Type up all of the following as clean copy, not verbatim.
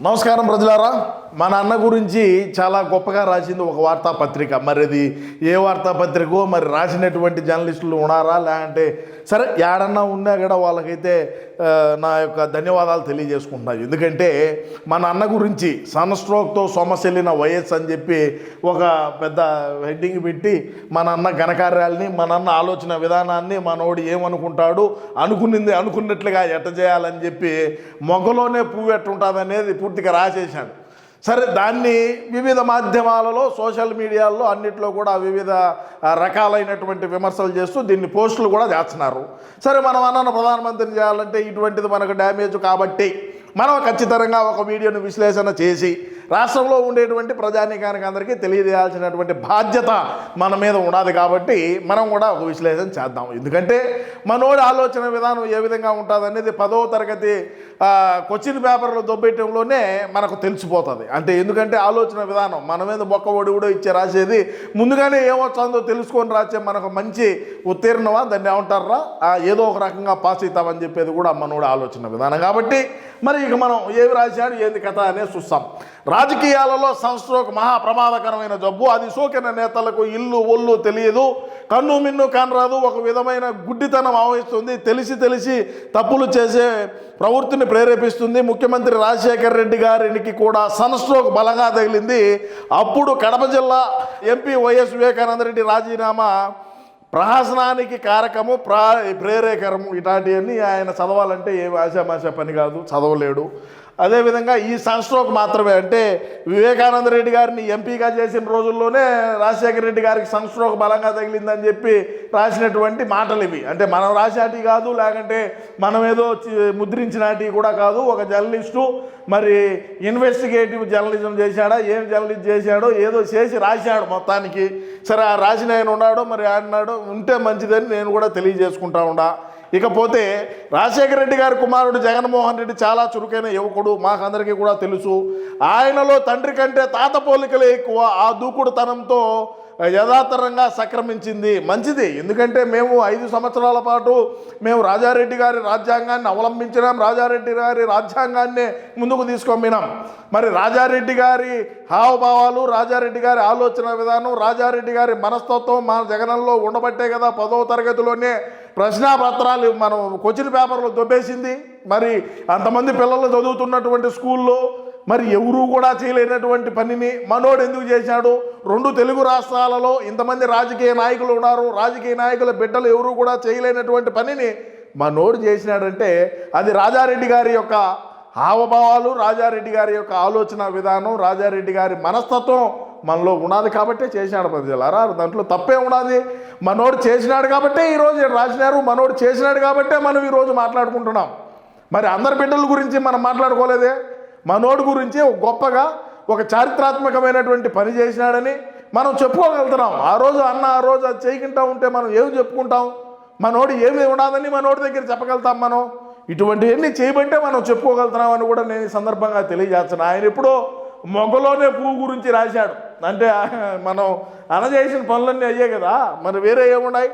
నమస్కారం ప్రజలారా. మన అన్న గురించి చాలా గొప్పగా రాసింది ఒక వార్తాపత్రిక. మరి అది ఏ వార్తాపత్రికో మరి రాసినటువంటి జర్నలిస్టులు ఉన్నారా లేదంటే సరే ఏడన్నా ఉన్నా కూడా వాళ్ళకైతే నా యొక్క ధన్యవాదాలు తెలియజేసుకుంటున్నాను. ఎందుకంటే మన అన్న గురించి సన్ స్ట్రోక్తో సొమ్మసిల్లిన వైఎస్ అని చెప్పి ఒక పెద్ద హెడ్డింగ్ పెట్టి మన అన్న ఘనకార్యాలని, మన అన్న ఆలోచన విధానాన్ని, మనోడు ఏమనుకుంటాడు, అనుకున్నది అనుకున్నట్లుగా ఎట్ట చేయాలని చెప్పి మొగ్గలోనే పువ్వు ఎట్టుంటుంది అనేది పూర్తిగా రాసేసాడు. సరే, దాన్ని వివిధ మాధ్యమాలలో, సోషల్ మీడియాల్లో అన్నిట్లో కూడా వివిధ రకాలైనటువంటి విమర్శలు చేస్తూ దీన్ని పోస్టులు కూడా చేస్తున్నారు. సరే, మనం అన్న ప్రధానమంత్రిని చేయాలంటే ఇటువంటిది మనకు డ్యామేజ్ కాబట్టి మనం ఖచ్చితంగా ఒక వీడియోను విశ్లేషణ చేసి రాష్ట్రంలో ఉండేటువంటి ప్రజానీకానికి అందరికీ తెలియజేయాల్సినటువంటి బాధ్యత మన మీద ఉన్నది కాబట్టి మనం కూడా ఒక విశ్లేషణ చేద్దాం. ఎందుకంటే మనోడి ఆలోచన విధానం ఏ విధంగా ఉంటుంది అనేది 10వ తరగతి క్వశ్చన్ పేపర్లు దొబ్బేయటంలోనే మనకు తెలిసిపోతుంది. అంటే ఎందుకంటే ఆలోచన విధానం మన మీద బొక్క ఒడి కూడా ఇచ్చే రాసేది ముందుగానే ఏమొచ్చిందో తెలుసుకొని రాసే మనకు మంచి ఉత్తీర్ణమా దాన్ని ఏమంటారా ఏదో ఒక రకంగా పాస్ అవుతామని చెప్పేది కూడా మనోడి ఆలోచన విధానం. కాబట్టి మరి ఇక మనం ఏమి రాశాడు ఏంది కథ అనే చూస్తాం. రాజకీయాలలో సన్ స్ట్రోక్ మహా ప్రమాదకరమైన జబ్బు. అది సోకిన నేతలకు ఇల్లు ఒళ్ళు తెలియదు, కన్ను మిన్ను కానరాదు, ఒక విధమైన గుడ్డితనం ఆవహిస్తుంది, తెలిసి తప్పులు చేసే ప్రవృత్తిని ప్రేరేపిస్తుంది. ముఖ్యమంత్రి రాజశేఖర్ రెడ్డి గారికి కూడా సన్ స్ట్రోక్ బలంగా తగిలింది. అప్పుడు కడప జిల్లా ఎంపీ వైఎస్ వివేకానంద రెడ్డి రాజీనామా ప్రహసనానికి కారకము, ప్రేరేకరము. ఇట్లాంటివన్నీ ఆయన చదవాలంటే ఏ ఆశామాషా పని కాదు, చదవలేడు. అదేవిధంగా ఈ సన్ స్ట్రోక్ మాత్రమే అంటే వివేకానంద రెడ్డి గారిని ఎంపీగా చేసిన రోజుల్లోనే రాజశేఖర రెడ్డి గారికి సన్ స్ట్రోక్ బలంగా తగిలిందని చెప్పి రాసినటువంటి మాటలు ఇవి. అంటే మనం రాసేటి కాదు, లేకంటే మనం ఏదో ముద్రించినటి కూడా కాదు. ఒక జర్నలిస్టు మరి ఇన్వెస్టిగేటివ్ జర్నలిజం చేశాడా, ఏం జర్నలిజం చేశాడో ఏదో చేసి రాశాడు మొత్తానికి. సరే, ఆ రాసిన ఆయన ఉన్నాడో మరి ఆడినాడో ఉంటే మంచిదని నేను కూడా తెలియజేసుకుంటా ఉండా. ఇకపోతే రాజశేఖర రెడ్డి గారి కుమారుడు జగన్మోహన్ రెడ్డి చాలా చురుకైన యువకుడు, మాకందరికీ కూడా తెలుసు. ఆయనలో తండ్రి కంటే తాత పోలికలే ఎక్కువ. ఆ దూకుడుతనంతో యథాతథంగా సక్రమించింది. మంచిది, ఎందుకంటే మేము 5 సంవత్సరాల పాటు మేము రాజారెడ్డి గారి రాజ్యాంగాన్ని అవలంబించినాం, రాజారెడ్డి గారి రాజ్యాంగాన్నే ముందుకు తీసుకొమ్మినాం. మరి రాజారెడ్డి గారి హావభావాలు, రాజారెడ్డి గారి ఆలోచన విధానం, రాజారెడ్డి గారి మనస్తత్వం మన జగనంలో ఉండబట్టే కదా 10వ తరగతిలోనే ప్రశ్నాపత్రాలు మనం క్వశ్చన్ పేపర్లు దొబ్బేసింది. మరి అంతమంది పిల్లలు చదువుతున్నటువంటి స్కూల్లో మరి ఎవరూ కూడా చేయలేనటువంటి పనిని మనోడు ఎందుకు చేశాడు? 2 తెలుగు రాష్ట్రాలలో ఇంతమంది రాజకీయ నాయకులు ఉన్నారు, రాజకీయ నాయకుల బిడ్డలు ఎవరూ కూడా చేయలేనటువంటి పనిని మనోడు చేసినాడంటే అది రాజారెడ్డి గారి యొక్క హావభావాలు, రాజారెడ్డి గారి యొక్క ఆలోచన విధానం, రాజారెడ్డి గారి మనస్తత్వం మనలో ఉన్నది కాబట్టే చేసినాడు. ప్రజలారా, దాంట్లో తప్పే ఉన్నది. మనోడు చేసినాడు కాబట్టే ఈరోజు రాసినారు, మనోడు చేసినాడు కాబట్టే మనం ఈరోజు మాట్లాడుకుంటున్నాం. మరి అందరి బిడ్డల గురించి మనం మాట్లాడుకోలేదే. మనోడు గురించి గొప్పగా ఒక చారిత్రాత్మకమైనటువంటి పని చేసినాడని మనం చెప్పుకోగలుగుతున్నాం. ఆ రోజు అది చేయకుండా ఉంటే మనం ఏమి చెప్పుకుంటాం? మనోడు ఏమి ఉండదని మనోడి దగ్గర చెప్పగలుగుతాం. మనం ఇటువంటివన్నీ చేయబట్టే మనం చెప్పుకోగలుగుతున్నామని కూడా నేను ఈ సందర్భంగా తెలియజేస్తున్నాను. ఆయన ఎప్పుడో మొగ్గలోనే పువ్వు గురించి రాశాడు. అంటే మనం అనజేసిన పనులన్నీ అయ్యే కదా, మరి వేరే ఏమున్నాయి?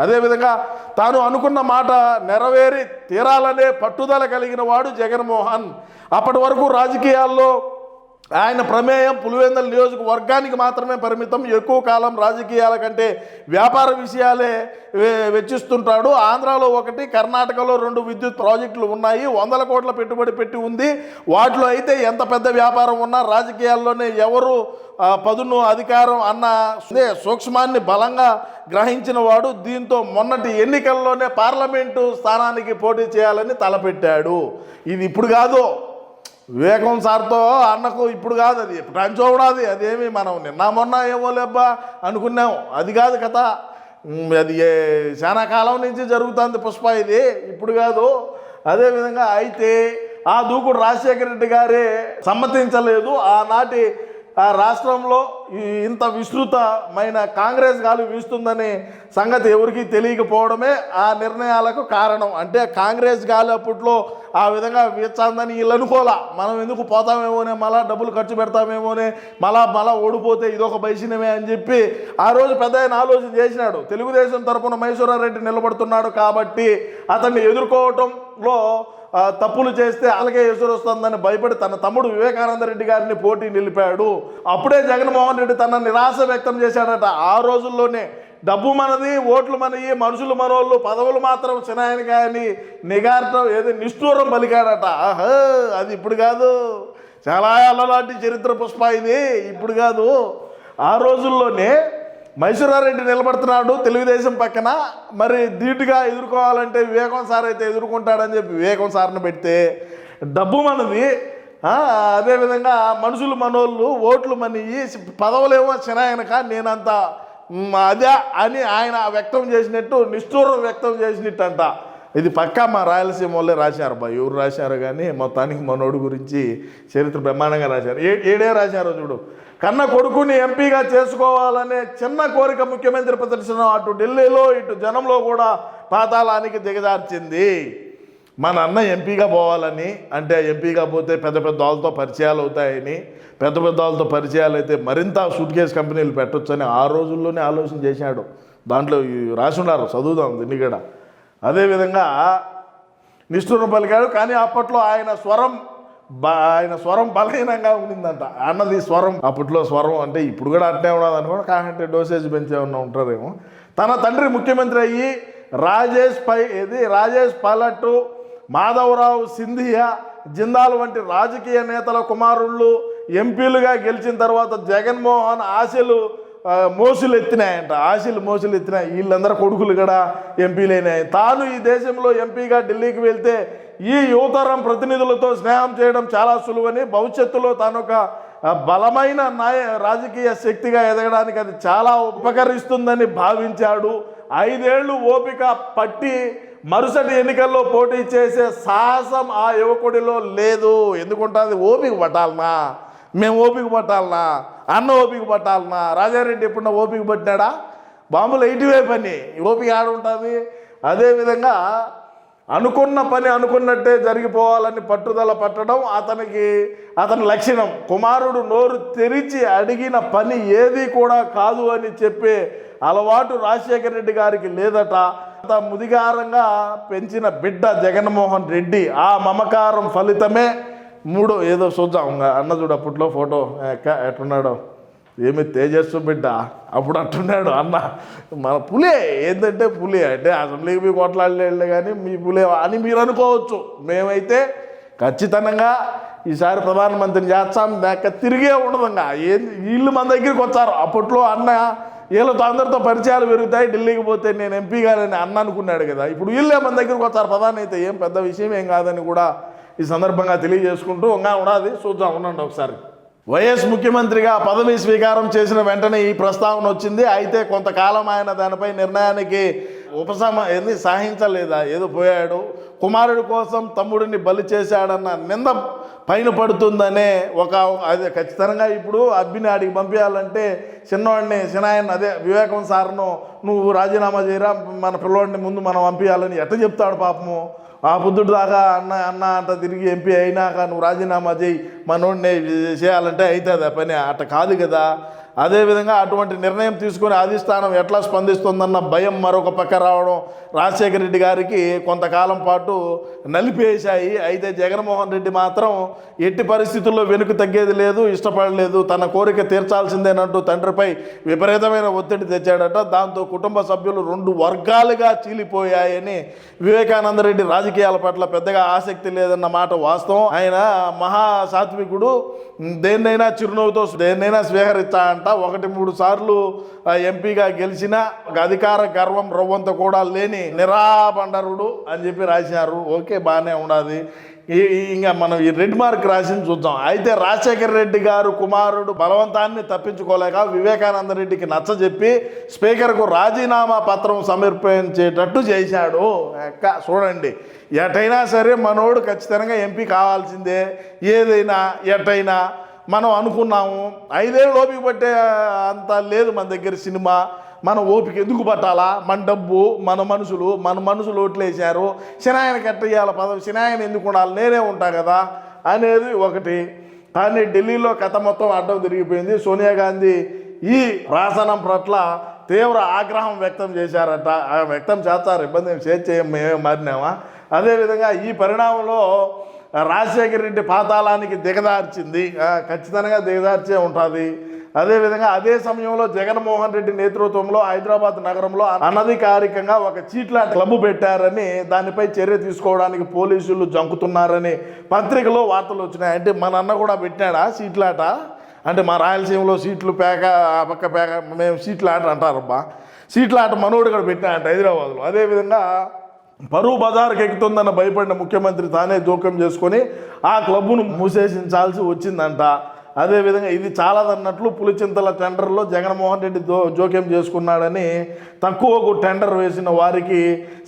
అదేవిధంగా తాను అనుకున్న మాట నెరవేరి తీరాలనే పట్టుదల కలిగిన వాడు జగన్మోహన్. అప్పటి వరకు రాజకీయాల్లో ఆయన ప్రమేయం పులివెందుల నియోజకవర్గానికి మాత్రమే పరిమితం. ఎక్కువ కాలం రాజకీయాల కంటే వ్యాపార విషయాలే వెచ్చిస్తుంటాడు. ఆంధ్రాలో 1, కర్ణాటకలో 2 విద్యుత్ ప్రాజెక్టులు ఉన్నాయి. 100 కోట్ల పెట్టుబడి పెట్టి ఉంది. వాటిలో అయితే ఎంత పెద్ద వ్యాపారం ఉన్నా రాజకీయాల్లోనే ఎవరు పదును అధికారం అన్న సూక్ష్మాన్ని బలంగా గ్రహించిన వాడు. దీంతో మొన్నటి ఎన్నికల్లోనే పార్లమెంటు స్థానానికి పోటీ చేయాలని తలపెట్టాడు. ఇది ఇప్పుడు కాదు, వివేకం సార్తో అన్నకు ఇప్పుడు కాదు, అది ఎప్పుడు చూడాది. అదేమి మనం నిన్న మొన్న ఏమో లేబ్బా అనుకున్నాం, అది కాదు కథ. అది చాలా కాలం నుంచి జరుగుతుంది పుష్ప, ఇది ఇప్పుడు కాదు. అదేవిధంగా అయితే ఆ దూకుడు రాజశేఖర రెడ్డి గారే సమ్మతించలేదు. ఆనాటి ఆ రాష్ట్రంలో ఇంత విస్తృతమైన కాంగ్రెస్ గాలి వీస్తుందని సంగతి ఎవరికి తెలియకపోవడమే ఆ నిర్ణయాలకు కారణం. అంటే కాంగ్రెస్ గాలి అప్పట్లో ఆ విధంగా వీచందని వీళ్ళు అనుకోలే. మనం ఎందుకు పోతామేమోనే, మళ్ళా డబ్బులు ఖర్చు పెడతామేమోనే, మళ్ళా ఓడిపోతే ఇదొక భయసినమే అని చెప్పి ఆ రోజు పెద్ద ఆయన ఆలోచన చేసినాడు. తెలుగుదేశం తరపున మైసూరారెడ్డి నిలబడుతున్నాడు కాబట్టి అతన్ని ఎదుర్కోవటంలో తప్పులు చేస్తే అలాగే ఎసురు వస్తుందని భయపడి తన తమ్ముడు వివేకానంద రెడ్డి గారిని పోటీ నిలిపాడు. అప్పుడే జగన్మోహన్ రెడ్డి తన నిరాశ వ్యక్తం చేశాడట. ఆ రోజుల్లోనే డబ్బు మనది, ఓట్లు మనవి, మనుషులు మనోళ్ళు, పదవులు మాత్రం చిన్నాయన కానీ నిగార్టం ఏదో నిష్ఠూరం పలికాడట. అది ఇప్పుడు కాదు, చాలా అల్లలాంటి చరిత్ర పుష్ప ఇది, ఇప్పుడు కాదు. ఆ రోజుల్లోనే మైసూరారెడ్డి నిలబడుతున్నాడు తెలుగుదేశం పక్కన, మరి ధీటుగా ఎదుర్కోవాలంటే వివేకం సార్ అయితే ఎదుర్కొంటాడని చెప్పి వివేకం సార్ని పెడితే డబ్బు మనది, అదేవిధంగా మనుషులు మనోళ్ళు, ఓట్లు మనవి, పదవులేమో చిన్నాయనక నేనంతా అదే అని ఆయన వ్యక్తం చేసినట్టు నిష్ఠూరం వ్యక్తం చేసినట్టు అంట. ఇది పక్కా మా రాయలసీమ వాళ్ళే రాశారు బా, ఎవరు రాశారు కానీ మొత్తానికి మనోడు గురించి చరిత్ర బ్రహ్మాండంగా రాశారు. ఏడే రాశారో చూడు. కన్న కొడుకుని ఎంపీగా చేసుకోవాలనే చిన్న కోరిక ముఖ్యమంత్రి ప్రదర్శన అటు ఢిల్లీలో ఇటు జనంలో కూడా పాతాళానికి దిగజార్చింది. మన అన్న ఎంపీగా పోవాలని, అంటే ఎంపీగా పోతే పెద్ద పెద్ద వాళ్ళతో పరిచయాలు అవుతాయని, పెద్ద పెద్ద వాళ్ళతో పరిచయాలు అయితే మరింత సూట్ కేసు కంపెనీలు పెట్టొచ్చని ఆ రోజుల్లోనే ఆలోచన చేశాడు. దాంట్లో రాసి ఉన్నారు, చదువుదాం దీన్ని కూడా. అదేవిధంగా నిష్ఠూరం పలికాడు. కానీ అప్పట్లో ఆయన స్వరం బలహీనంగా ఉండిందంట. అన్నది స్వరం, అప్పట్లో స్వరం అంటే ఇప్పుడు కూడా అట్నే ఉన్నది అనుకోండి, కాకంటే డోసేజ్ పెంచే ఉంటారేమో. తన తండ్రి ముఖ్యమంత్రి అయ్యి రాజేష్ పైలట్, మాధవరావు సింధియా, జిందాల్ వంటి రాజకీయ నేతల కుమారుళ్ళు ఎంపీలుగా గెలిచిన తర్వాత జగన్మోహన్ ఆశలు మోసులు ఎత్తినాయి. వీళ్ళందరూ కొడుకులు కూడా ఎంపీలైనాయి. తాను ఈ దేశంలో ఎంపీగా ఢిల్లీకి వెళ్తే ఈ యువతరం ప్రతినిధులతో స్నేహం చేయడం చాలా సులువని, భవిష్యత్తులో తాను ఒక బలమైన రాజకీయ శక్తిగా ఎదగడానికి అది చాలా ఉపకరిస్తుందని భావించాడు. 5 ఏళ్ళు ఓపిక పట్టి మరుసటి ఎన్నికల్లో పోటీ చేసే సాహసం ఆ యువకుడిలో లేదు. ఎందుకుంటుంది? ఓపిక పట్టాలనా, మేము ఓపిక పట్టాలనా, అన్న ఓపిక పట్టాలనా? రాజారెడ్డి ఎప్పుడన్నా ఓపిక పట్టినాడా? బాంబులు ఎయిటివే పని, ఓపిక ఆడుంటుంది. అదేవిధంగా అనుకున్న పని అనుకున్నట్టే జరిగిపోవాలని పట్టుదల పట్టడం అతని లక్షణం. కుమారుడు నోరు తెరిచి అడిగిన పని ఏది కూడా కాదు అని చెప్పే అలవాటు రాజశేఖర రెడ్డి గారికి లేదట. అంత ముదిగారంగా పెంచిన బిడ్డ జగన్మోహన్ రెడ్డి. ఆ మమకారం ఫలితమే ఏదో చూద్దాం అన్న చూడు, అప్పట్లో ఫోటో ఎట్టున్నాడో, ఏమి తేజస్సు బిడ్డ, అప్పుడు అట్టున్నాడు అన్న. మన పులే ఏంటంటే పులి అంటే అసెంబ్లీకి మీ కొట్లాడలే కానీ మీ పులే అని మీరు అనుకోవచ్చు. మేమైతే ఖచ్చితంగా ఈసారి ప్రధానమంత్రిని చేస్తాం, దాకా తిరిగే ఉండదుగా. వీళ్ళు మన దగ్గరికి వచ్చారు. అప్పట్లో అన్న వీళ్ళతో అందరితో పరిచయాలు పెరుగుతాయి, ఢిల్లీకి పోతే నేను ఎంపీ గారని అన్న అనుకున్నాడు కదా. ఇప్పుడు వీళ్ళే మన దగ్గరికి వచ్చారు. ప్రధాని అయితే ఏం పెద్ద విషయం ఏం కాదని కూడా ఈ సందర్భంగా తెలియజేసుకుంటూ ఉన్నది చూద్దాం, ఉండండి ఒకసారి. వైఎస్ ముఖ్యమంత్రిగా పదవి స్వీకారం చేసిన వెంటనే ఈ ప్రస్తావన వచ్చింది. అయితే కొంతకాలం ఆయన దానిపై నిర్ణయానికి సాహించలేదా, ఏదో పోయాడు. కుమారుడి కోసం తమ్ముడిని బలి చేశాడన్న నింద పైన పడుతుందనే అదే ఖచ్చితంగా ఇప్పుడు అబ్బిని ఆడికి పంపించాలంటే చిన్నాయన్ని అదే వివేకం సార్ను నువ్వు రాజీనామా చేయరా, మన పిల్లోడిని ముందు మనం పంపించాలని ఎట్ట చెప్తాడు పాపము. ఆ బుద్ధుడు దాకా అన్న అంట తిరిగి ఎంపీ అయినాక నువ్వు రాజీనామా చేయి మనోడిని చేయాలంటే అవుతుంది ఆ పని, అట్ట కాదు కదా. అదేవిధంగా అటువంటి నిర్ణయం తీసుకుని అధిష్టానం ఎట్లా స్పందిస్తుందన్న భయం మరొక పక్క రావడం రాజశేఖర రెడ్డి గారికి కొంతకాలం పాటు నలిపేశాయి. అయితే జగన్మోహన్ రెడ్డి మాత్రం ఎట్టి పరిస్థితుల్లో వెనుక తగ్గేది లేదు, ఇష్టపడలేదు. తన కోరిక తీర్చాల్సిందేనంటూ తండ్రిపై విపరీతమైన ఒత్తిడి తెచ్చాడట. దాంతో కుటుంబ సభ్యులు 2 వర్గాలుగా చీలిపోయాయని, వివేకానంద రెడ్డి రాజకీయాల పట్ల పెద్దగా ఆసక్తి లేదన్న మాట వాస్తవం. ఆయన మహా సాత్వికుడు, దేన్నైనా చిరునవ్వుతో దేన్నైనా స్వీకరిస్తా అంట. 1-3 సార్లు ఎంపీగా గెలిచిన అధికార గర్వం రవ్వంత కూడా లేని నిరాబండరుడు అని చెప్పి రాశారు. ఓకే, బాగానే ఉన్నది. ఇంకా మనం ఈ రెడ్ మార్క్ రాసింది చూద్దాం. అయితే రాజశేఖర రెడ్డి గారు కుమారుడు బలవంతాన్ని తప్పించుకోలేక వివేకానంద రెడ్డికి నచ్చజెప్పి స్పీకర్కు రాజీనామా పత్రం సమర్పించేటట్టు చేశాడు. చూడండి, ఎటైనా సరే మనోడు ఖచ్చితంగా ఎంపీ కావాల్సిందే. ఏదైనా ఎటైనా మనం అనుకున్నాము. 5 ఏళ్ళు ఓపిక పట్టే అంత లేదు మన దగ్గర సినిమా. మన ఓపిక ఎందుకు పట్టాలా? మన డబ్బు, మన మనుషులు ఓట్లేశారు. శనాయన కట్టేయాల పదవి, శనాయన ఎందుకు ఉండాలి, నేనే ఉంటా కదా అనేది ఒకటి. కానీ ఢిల్లీలో కథ మొత్తం అడ్డం తిరిగిపోయింది. సోనియా గాంధీ ఈ రాసనం పట్ల తీవ్ర ఆగ్రహం వ్యక్తం చేశారట. వ్యక్తం చేస్తారు, ఇబ్బంది చేయం, మేమే మారినామా. అదేవిధంగా ఈ పరిణామంలో రాజశేఖర రెడ్డి పాతాళానికి దిగదార్చింది, ఖచ్చితంగా దిగదార్చే ఉంటుంది. అదేవిధంగా అదే సమయంలో జగన్మోహన్ రెడ్డి నేతృత్వంలో హైదరాబాద్ నగరంలో అనధికారికంగా ఒక చీట్లాట క్లబ్ పెట్టారని, దానిపై చర్య తీసుకోవడానికి పోలీసులు జంకుతున్నారని పత్రికలో వార్తలు వచ్చినాయి. అంటే మన అన్న కూడా పెట్టాడా చీట్లాట? అంటే మా రాయలసీమలో సీట్లు పేక, ఆ పక్క పేక, మేము సీట్లాట అంటారబ్బా. సీట్లాట మనోడు కూడా పెట్టాడంట హైదరాబాద్లో. అదేవిధంగా పరువు బజారుకి ఎక్కుతుందన్న భయపడిన ముఖ్యమంత్రి తానే జోక్యం చేసుకొని ఆ క్లబ్ను మూసేసించాల్సి వచ్చిందంట. అదేవిధంగా ఇది చాలదన్నట్లు పులిచింతల టెండర్లో జగన్మోహన్ రెడ్డి జోక్యం చేసుకున్నాడని, తక్కువకు టెండర్ వేసిన వారికి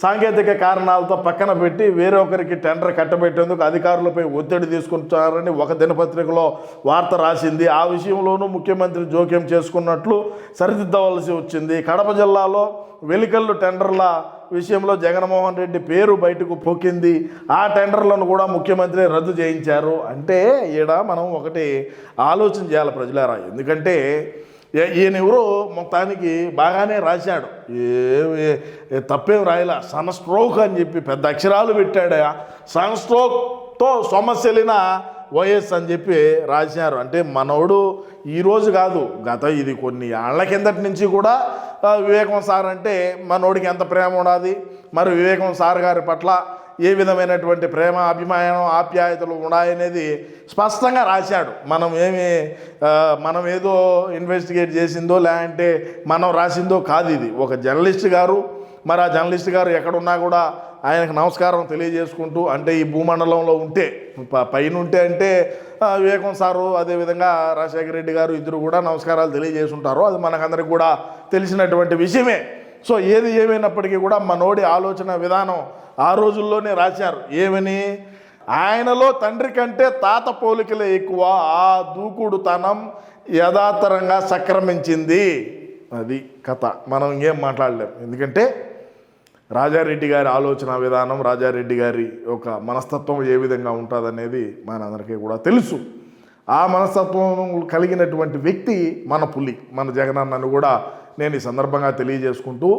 సాంకేతిక కారణాలతో పక్కన పెట్టి వేరొకరికి టెండర్ కట్టబెట్టేందుకు అధికారులపై ఒత్తిడి తీసుకుంటారని ఒక దినపత్రికలో వార్త రాసింది. ఆ విషయంలోనూ ముఖ్యమంత్రి జోక్యం చేసుకున్నట్లు సరిదిద్దవలసి వచ్చింది. కడప జిల్లాలో వెలికల్లు టెండర్ల విషయంలో జగన్మోహన్ రెడ్డి పేరు బయటకు పొక్కింది. ఆ టెండర్లను కూడా ముఖ్యమంత్రి రద్దు చేయించారు. అంటే ఈడ మనం ఒకటి ఆలోచన చేయాలి ప్రజలారా. ఎందుకంటే ఈయన ఎవరో మొత్తానికి బాగానే రాశాడు, తప్పేం రాయలా. సన్ స్ట్రోక్ అని చెప్పి పెద్ద అక్షరాలు పెట్టాడు. సన్ స్ట్రోక్తో సమస్యలిన వైఎస్ అని చెప్పి రాశారు. అంటే మనోడు ఈరోజు కాదు, ఇది కొన్ని ఏళ్ల కిందటి నుంచి కూడా వివేకం సార్ అంటే మనోడికి ఎంత ప్రేమ ఉన్నది, మరి వివేకం సార్ గారి పట్ల ఏ విధమైనటువంటి ప్రేమ, అభిమానం, ఆప్యాయతలు ఉన్నాయనేది స్పష్టంగా రాశాడు. మనం ఏదో ఇన్వెస్టిగేట్ చేసిందో లేదంటే మనం రాసిందో కాదు. ఇది ఒక జర్నలిస్ట్ గారు, మరి ఆ జర్నలిస్ట్ గారు ఎక్కడున్నా కూడా ఆయనకు నమస్కారం తెలియజేసుకుంటూ, అంటే ఈ భూమండలంలో ఉంటే పైన ఉంటే అంటే వివేకం సారు, అదేవిధంగా రాజశేఖర రెడ్డి గారు ఇద్దరు కూడా నమస్కారాలు తెలియజేసుంటారు. అది మనకందరికి కూడా తెలిసినటువంటి విషయమే. సో ఏది ఏమైనప్పటికీ కూడా మనోడి ఆలోచన విధానం ఆ రోజుల్లోనే రాశారు. ఏమని? ఆయనలో తండ్రి కంటే తాత పోలికలే ఎక్కువ, ఆ దూకుడుతనం యథాతరంగా సక్రమించింది. అది కథ. మనం ఇంకేం మాట్లాడలేం. ఎందుకంటే రాజారెడ్డి గారి ఆలోచన విధానం, రాజారెడ్డి గారి ఒక మనస్తత్వం ఏ విధంగా ఉంటుందనేది మనందరికీ కూడా తెలుసు. ఆ మనస్తత్వం కలిగినటువంటి వ్యక్తి మన పులి, మన జగనన్నను కూడా నేను ఈ సందర్భంగా తెలియజేసుకుంటూ,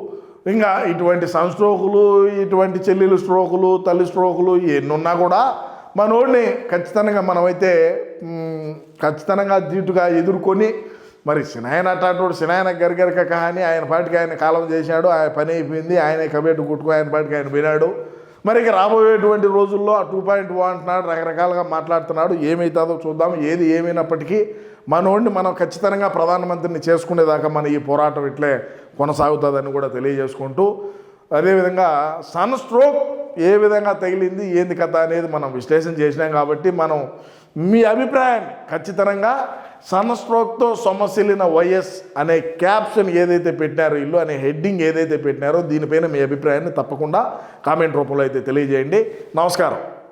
ఇంకా ఇటువంటి సన్ స్ట్రోకులు, ఇటువంటి చెల్లెలు స్ట్రోకులు, తల్లి స్ట్రోకులు ఎన్నున్నా కూడా మనోడిని ఖచ్చితంగా మనమైతే ఖచ్చితంగా ధీటుగా ఎదుర్కొని, మరి సినాయన అట్లాంటి సినాయన గరిగరిక కానీ ఆయన పాటికి ఆయన కాలం చేశాడు, ఆయన పని అయిపోయింది, ఆయన కబెట్టు కుట్టుకు ఆయన పాటికి ఆయన వినాడు. మరి ఇక రాబోయేటువంటి రోజుల్లో ఆ 2.0 అంటున్నాడు, రకరకాలుగా మాట్లాడుతున్నాడు. ఏమవుతుందో చూద్దాం. ఏది ఏమైనప్పటికీ మనోడిని మనం ఖచ్చితంగా ప్రధానమంత్రిని చేసుకునేదాకా మన ఈ పోరాటం ఇట్లే కొనసాగుతుందని కూడా తెలియజేసుకుంటూ, అదేవిధంగా సన్ స్ట్రోక్ ఏ విధంగా తగిలింది, ఏంది కథ అనేది మనం విశ్లేషణ చేసినాం. కాబట్టి మనం మీ అభిప్రాయాన్ని ఖచ్చితంగా సన్ స్ట్రోక్తో సొమ్మసిల్లిన వైఎస్ అనే క్యాప్షన్ ఏదైతే పెట్టారో, ఇల్లు అనే హెడ్డింగ్ ఏదైతే పెట్టినారో, దీనిపైన మీ అభిప్రాయాన్ని తప్పకుండా కామెంట్ రూపంలో అయితే తెలియజేయండి. నమస్కారం.